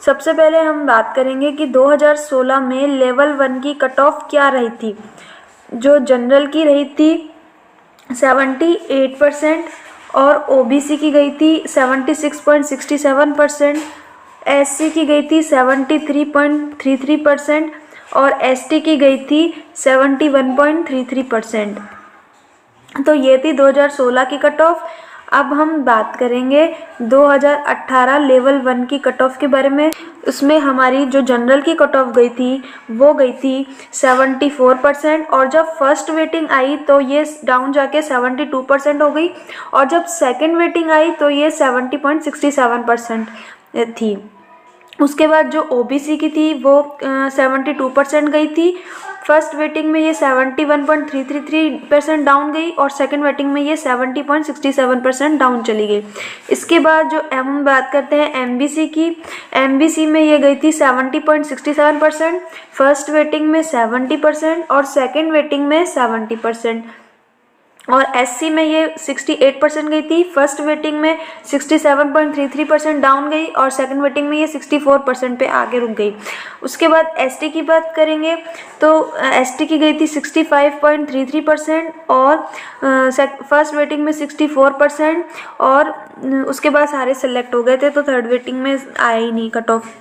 सबसे पहले हम बात करेंगे कि 2016 में लेवल 1 की कट ऑफ क्या रही थी। जो जनरल की रही थी 78% और ओबीसी की गई थी 76.67%, एससी की गई थी 73.33% और एसटी की गई थी 71.33%। तो ये थी 2016 की कट ऑफ। अब हम बात करेंगे 2018 लेवल 1 की कट ऑफ के बारे में। उसमें हमारी जो जनरल की कट ऑफ गई थी वो गई थी 74% और जब फर्स्ट वेटिंग आई तो ये डाउन जाके 72% हो गई और जब सेकंड वेटिंग आई तो ये 70.67% थी। उसके बाद जो ओबीसी की थी वो 72% गई थी। फर्स्ट वेटिंग में ये 71.333% डाउन गई और सेकंड वेटिंग में ये 70.67% डाउन चली गई। इसके बाद जो हम बात करते हैं एमबीसी की। एमबीसी में ये गई थी 70.67%, फर्स्ट वेटिंग में 70% और सेकंड वेटिंग में 70%। और एससी में ये 68% गई थी, फर्स्ट वेटिंग में 67.33% डाउन गई और सेकंड वेटिंग में ये 64% पे आगे रुक गई। उसके बाद एसटी की बात करेंगे तो एसटी की गई थी 65.33% और फर्स्ट वेटिंग में 64% और उसके बाद सारे सेलेक्ट हो गए थे तो थर्ड वेटिंग में आया ही नहीं कट ऑफ।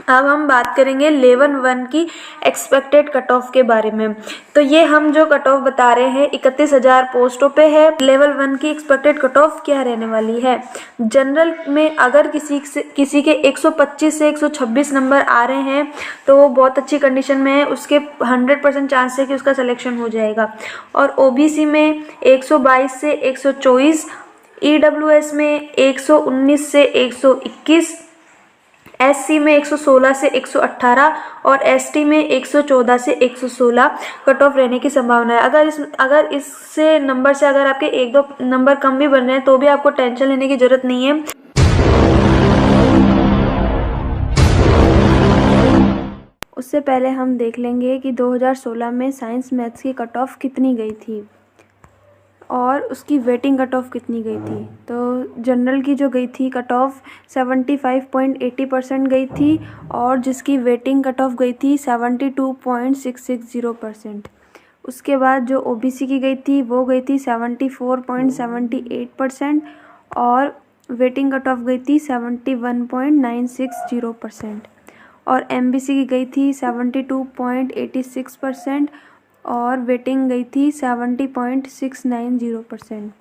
अब हम बात करेंगे लेवल 1 की एक्सपेक्टेड कट ऑफ के बारे में। तो ये हम जो कट ऑफ बता रहे हैं 31,000 पोस्टों पे है। लेवल 1 की एक्सपेक्टेड कट ऑफ क्या रहने वाली है। जनरल में अगर किसी के 125 से 126 नंबर आ रहे हैं तो वो बहुत अच्छी कंडीशन में है, उसके 100% चांस है कि उसका सिलेक्शन हो जाएगा। और ओबीसी में 122 से 124, ईडब्ल्यूएस में 119 से 121, एससी में 116 से 118 और एसटी में 114 से 116 कट ऑफ रहने की संभावना है। अगर इससे नंबर से अगर आपके 1-2 नंबर कम भी बन रहे हैं तो भी आपको टेंशन लेने की जरूरत नहीं है। उससे पहले हम देख लेंगे कि 2016 में साइंस मैथ्स की कट ऑफ कितनी गई थी और उसकी वेटिंग कट ऑफ कितनी गई थी। तो जनरल की जो गई थी कट ऑफ 75.80% गई थी और जिसकी वेटिंग कट ऑफ गई थी 72.660%। उसके बाद जो ओबीसी की गई थी वो गई थी 74.78% और वेटिंग कट ऑफ गई थी 71.960% और एमबीसी की गई थी 72.86% और वेटिंग गई थी 70.690%।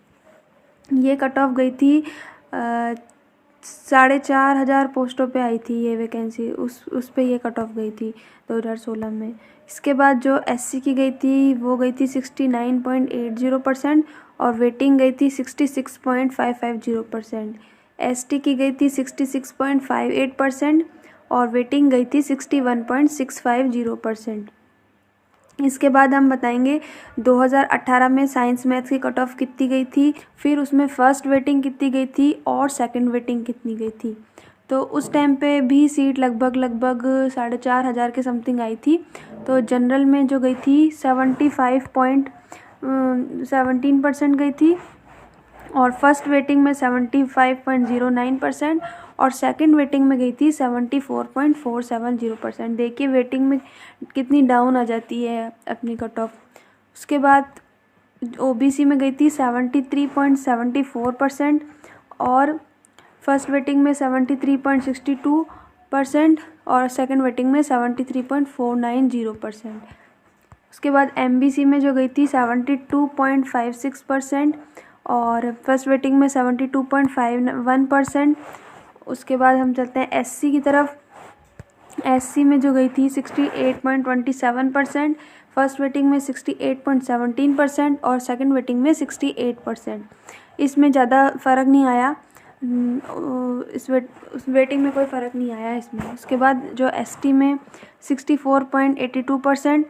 ये कट ऑफ गई थी 4,500 पोस्टों पे आई थी ये वैकेंसी, उस पे ये कट ऑफ गई थी 2016 में। इसके बाद जो एससी की गई थी वो गई थी 69.80% और वेटिंग गई थी 66.550%। एसटी की गई थी 66.58% और वेटिंग गई थी 61.650%। इसके बाद हम बताएंगे 2018 में साइंस मैथ्स की कट ऑफ कितनी गई थी, फिर उसमें फर्स्ट वेटिंग कितनी गई थी और सेकंड वेटिंग कितनी गई थी। तो उस टाइम पे भी सीट लगभग 4,500 के समथिंग आई थी। तो जनरल में जो गई थी 75.17% गई थी और फर्स्ट वेटिंग में 75.09% और सेकंड वेटिंग में गई थी 74.470%। देखिए वेटिंग में कितनी डाउन आ जाती है अपनी कट ऑफ। उसके बाद ओबीसी में गई थी 73.74% और फर्स्ट वेटिंग में 73.62% और सेकंड वेटिंग में 73.490%। उसके बाद एमबीसी में जो गई थी 72.56% और फर्स्ट वेटिंग में 72.51%। उसके बाद हम चलते हैं एससी की तरफ। एससी में जो गई थी 68.27%, फर्स्ट वेटिंग में 68.17% और सेकंड वेटिंग में 68%। इसमें ज़्यादा फ़र्क नहीं आया, उस वेटिंग में कोई फ़र्क नहीं आया इसमें। उसके बाद जो एसटी में 64.82%,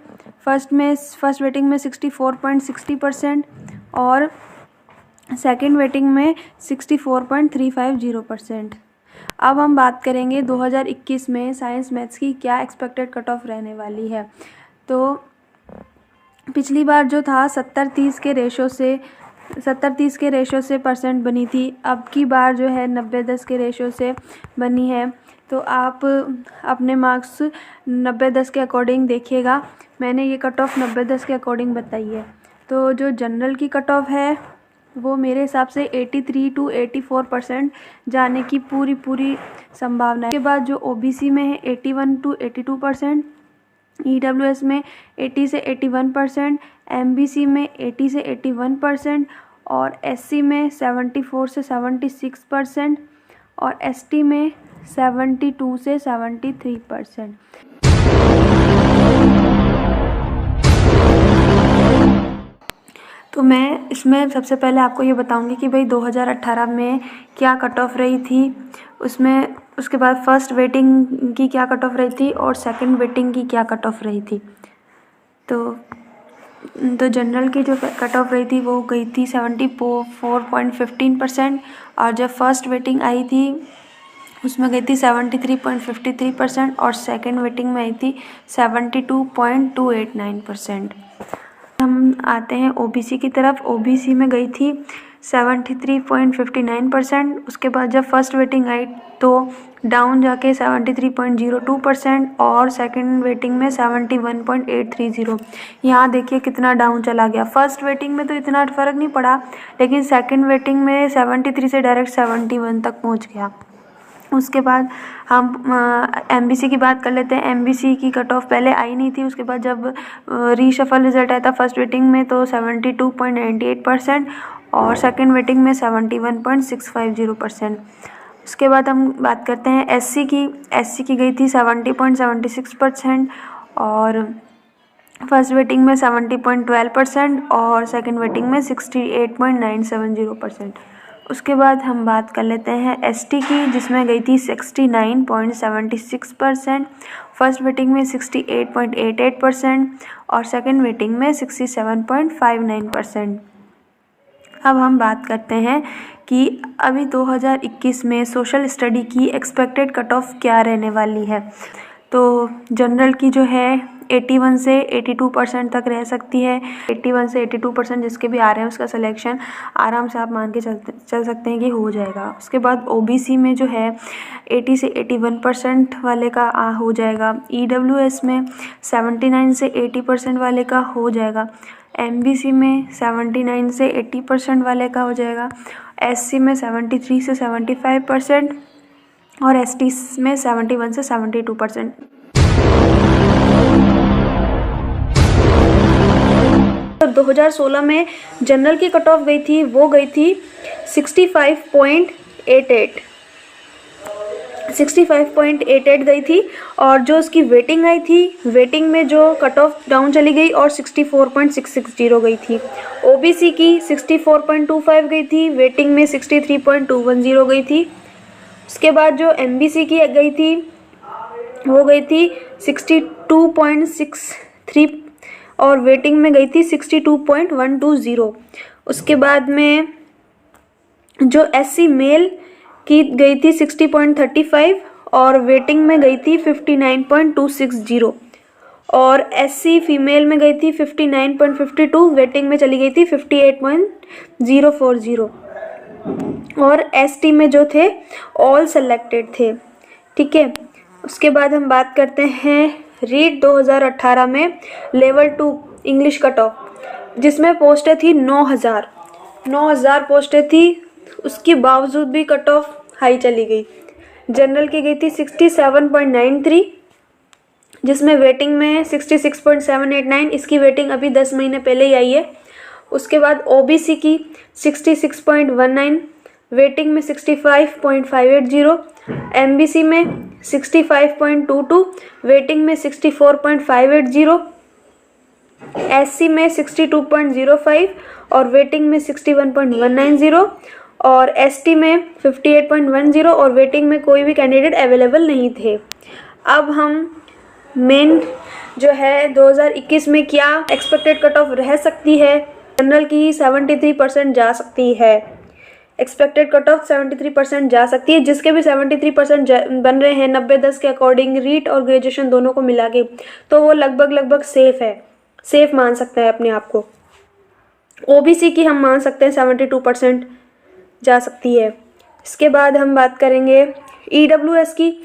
फर्स्ट वेटिंग में 64.60% और सेकंड वेटिंग में 64.350%। अब हम बात करेंगे 2021 में साइंस मैथ्स की क्या एक्सपेक्टेड कट ऑफ रहने वाली है। तो पिछली बार जो था 70-30 के रेशो से 70-30 के रेशो से परसेंट बनी थी, अब की बार जो है 90-10 के रेशो से बनी है। तो आप अपने मार्क्स 90-10 के अकॉर्डिंग देखिएगा। मैंने ये कट ऑफ 90-10 के अकॉर्डिंग बताई है। तो जो जनरल की कट ऑफ है वो मेरे हिसाब से 83 to 84% जाने की पूरी संभावना है। उसके बाद जो ओबीसी में है 81 to 82%, ईडब्ल्यूएस में 80 से 81%, एमबीसी में 80 से 81% और एससी में 74 से 76% और एसटी में 72 से 73%। तो मैं इसमें सबसे पहले आपको ये बताऊंगी कि भाई 2018 में क्या कट ऑफ रही थी, उसमें उसके बाद फर्स्ट वेटिंग की क्या कट ऑफ रही थी और सेकंड वेटिंग की क्या कट ऑफ रही थी। तो जनरल की जो कट ऑफ रही थी वो गई थी 74.15% और जब फर्स्ट वेटिंग आई थी उसमें गई थी 73.53% और सेकंड वेटिंग में आई थी 72.289%। हम आते हैं ओबीसी की तरफ। ओबीसी में गई थी 73.59%। उसके बाद जब फर्स्ट वेटिंग आई तो डाउन जाके 73.02% और सेकंड वेटिंग में 71.830। यहाँ देखिए कितना डाउन चला गया। फर्स्ट वेटिंग में तो इतना फ़र्क नहीं पड़ा, लेकिन सेकंड वेटिंग में 73 से डायरेक्ट 71 तक पहुँच गया। उसके बाद हम एमबीसी की बात कर लेते हैं। एमबीसी की कट ऑफ पहले आई नहीं थी, उसके बाद जब रीशफल रिजल्ट आया था फर्स्ट वेटिंग में तो 72.98% और सेकंड वेटिंग में 71.650%। उसके बाद हम बात करते हैं एससी की। एससी की गई थी 70.76% और फर्स्ट वेटिंग में 70.12% और सेकंड वेटिंग में 68.970%। उसके बाद हम बात कर लेते हैं एसटी की, जिसमें गई थी 69.76%, फर्स्ट वेटिंग में 68.88% और सेकंड वेटिंग में 67.59%। अब हम बात करते हैं कि अभी 2021 में सोशल स्टडी की एक्सपेक्टेड कट ऑफ क्या रहने वाली है। तो जनरल की जो है 81 से 82% तक रह सकती है। 81 से 82% जिसके भी आ रहे हैं उसका सिलेक्शन आराम से आप मान के चल सकते हैं कि हो जाएगा। उसके बाद ओबीसी में जो है 80 से 81% वाले का हो जाएगा। ईडब्ल्यूएस में 79 से 80% वाले का हो जाएगा। एमबीसी में 79 से 80% वाले का हो जाएगा। एससी में 73 से 75% और एसटी में 71 से 72%। 2016 में जनरल की कट ऑफ गई थी, वो गई थी 65.88 गई थी और जो उसकी वेटिंग आई थी, वेटिंग में जो कट ऑफ डाउन चली गई और 64.660 गई थी। ओबीसी की 64.25 गई थी, वेटिंग में 63.210 गई थी। उसके बाद जो एमबीसी की गई थी वो गई थी 62.63 और वेटिंग में गई थी 62.120। उसके बाद में जो एससी मेल की गई थी 60.35 और वेटिंग में गई थी 59.260 और एससी फीमेल में गई थी 59.52, वेटिंग में चली गई थी 58.040 और एसटी में जो थे ऑल सेलेक्टेड थे। ठीक है। उसके बाद हम बात करते हैं रीट 2018 में लेवल 2 इंग्लिश कट ऑफ, जिसमें पोस्टें थी 9000 पोस्टें थी। उसके बावजूद भी कट ऑफ हाई चली गई। जनरल की गई थी 67.93, जिसमें वेटिंग में 66.789। इसकी वेटिंग अभी 10 महीने पहले ही आई है। उसके बाद ओबीसी की 66.19, वेटिंग में 65.580। एमबीसी में 65.22, वेटिंग में 64.580। एससी में 62.05 और वेटिंग में 61.190 और एसटी में 58.10 और वेटिंग में कोई भी कैंडिडेट अवेलेबल नहीं थे। अब हम मेन जो है 2021 में क्या एक्सपेक्टेड कट ऑफ रह सकती है। जनरल की 73% जा सकती है। एक्सपेक्टेड कट ऑफ 73% जा सकती है। जिसके भी 73% बन रहे हैं 90-10 के अकॉर्डिंग, रीट और ग्रेजुएशन दोनों को मिला के, तो वो लगभग सेफ है, सेफ मान सकता है अपने आप को। ओबीसी की हम मान सकते हैं 72% जा सकती है। इसके बाद हम बात करेंगे ईडब्ल्यूएस की।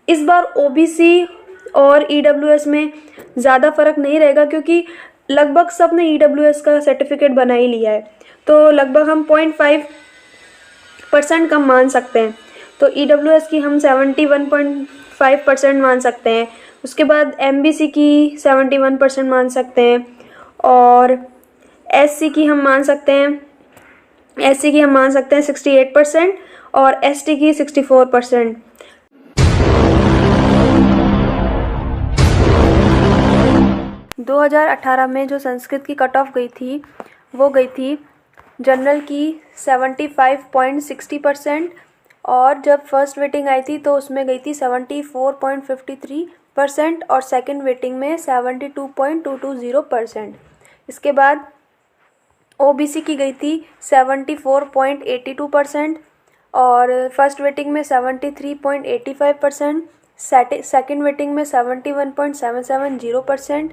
इस बार ओबीसी और ईडब्ल्यूएस में ज़्यादा फर्क नहीं रहेगा क्योंकि लगभग सब ने ईडब्ल्यूएस का सर्टिफिकेट बना ही लिया है, तो लगभग हम 0.5% कम मान सकते हैं। तो ईडब्ल्यूएस की हम 71.5% मान सकते हैं। उसके बाद एमबीसी की 71% मान सकते हैं और एससी की हम मान सकते हैं 68% और एसटी की 64%। 2018 में जो संस्कृत की कट ऑफ गई थी वो गई थी जनरल की 75.60% और जब फर्स्ट वेटिंग आई थी तो उसमें गई थी 74.53% और सेकंड वेटिंग में 72.220%। इसके बाद ओबीसी की गई थी 74.82% और फर्स्ट वेटिंग में 73.85%, सेकंड वेटिंग में 71.770%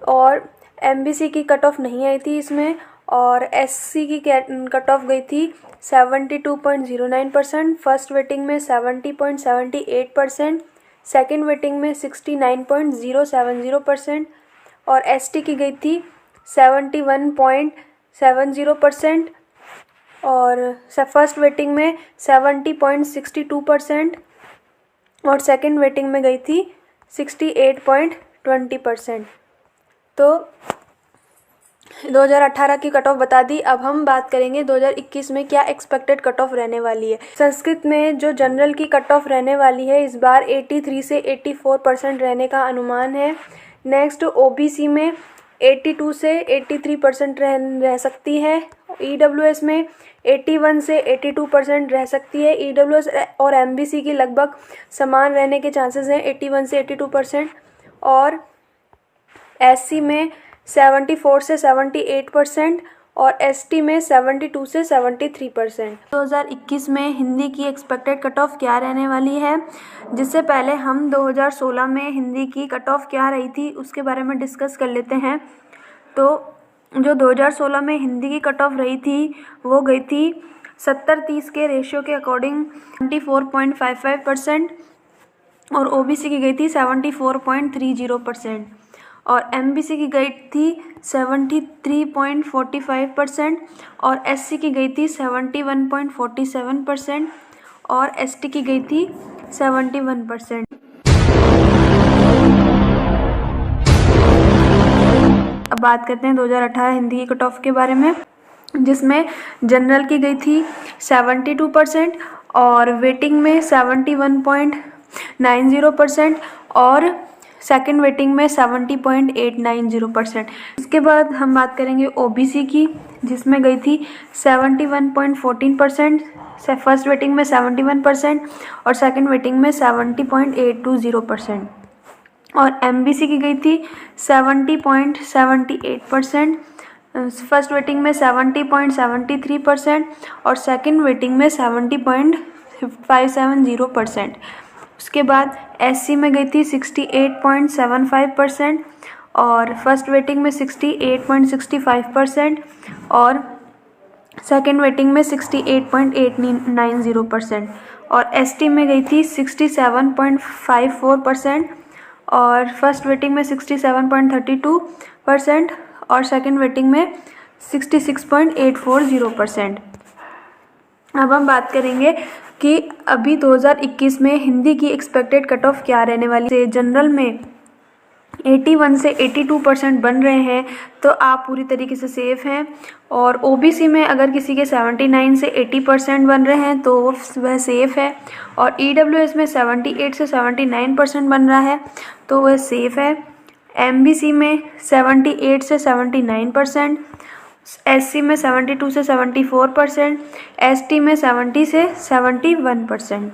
और एमबीसी की कट ऑफ नहीं आई थी इसमें और एससी की कट ऑफ गई थी 72.09%, फर्स्ट वेटिंग में 70.78%, सेकंड वेटिंग में 69.070% और एसटी की गई थी 71.70% और फर्स्ट वेटिंग में 70.62% और सेकंड वेटिंग में गई थी 68.20%। तो 2018 की कट ऑफ बता दी। अब हम बात करेंगे 2021 में क्या एक्सपेक्टेड कट ऑफ रहने वाली है। संस्कृत में जो जनरल की कट ऑफ रहने वाली है इस बार 83 से 84% रहने का अनुमान है। नेक्स्ट ओबीसी में 82 से 83% रह सकती है। ईडब्ल्यूएस में 81 से 82% रह सकती है। ईडब्ल्यूएस और एमबीसी की लगभग समान रहने के चांसेस हैं 81 से 82% और एससी में 74 से 78% और एसटी में 72 से 73%। 2021 में हिंदी की एक्सपेक्टेड कट ऑफ क्या रहने वाली है, जिससे पहले हम 2016 में हिंदी की कट ऑफ क्या रही थी उसके बारे में डिस्कस कर लेते हैं। तो जो 2016 में हिंदी की कट ऑफ रही थी वो गई थी 70-30 के रेशियो के अकॉर्डिंग 74.55% और ओबीसी की गई थी 74.30% और एमबीसी की गई थी 73.45% और एससी की गई थी 71.47% और एसटी की गई थी 71%। अब बात करते हैं 2018 हिंदी की कट ऑफ के बारे में, जिसमें जनरल की गई थी 72% और वेटिंग में 71.90% और सेकंड वेटिंग में 70.890%। इसके बाद हम बात करेंगे ओबीसी की, जिसमें गई थी 71.14%, फर्स्ट वेटिंग में 71% और सेकंड वेटिंग में 70.820% और एमबीसी की गई थी 70.78%, फर्स्ट वेटिंग में 70.73% और सेकंड वेटिंग में 70.570%। उसके बाद एससी में गई थी 68.75% और फर्स्ट वेटिंग में 68.65% और सेकंड वेटिंग में 68.890% और एसटी में गई थी 67.54% और फर्स्ट वेटिंग में 67.32% और सेकंड वेटिंग में 66.840%। अब हम बात करेंगे कि अभी 2021 में हिंदी की एक्सपेक्टेड कट ऑफ क्या रहने वाली है। जनरल में 81 से 82% बन रहे हैं तो आप पूरी तरीके से सेफ़ हैं और ओबीसी में अगर किसी के 79 से 80% बन रहे हैं तो वह सेफ़ है और ईडब्ल्यूएस में 78 से 79% बन रहा है तो वह सेफ़ है। एमबीसी में 78 से 79%, एससी में 72 से 74%, एसटी में 70 से 71%।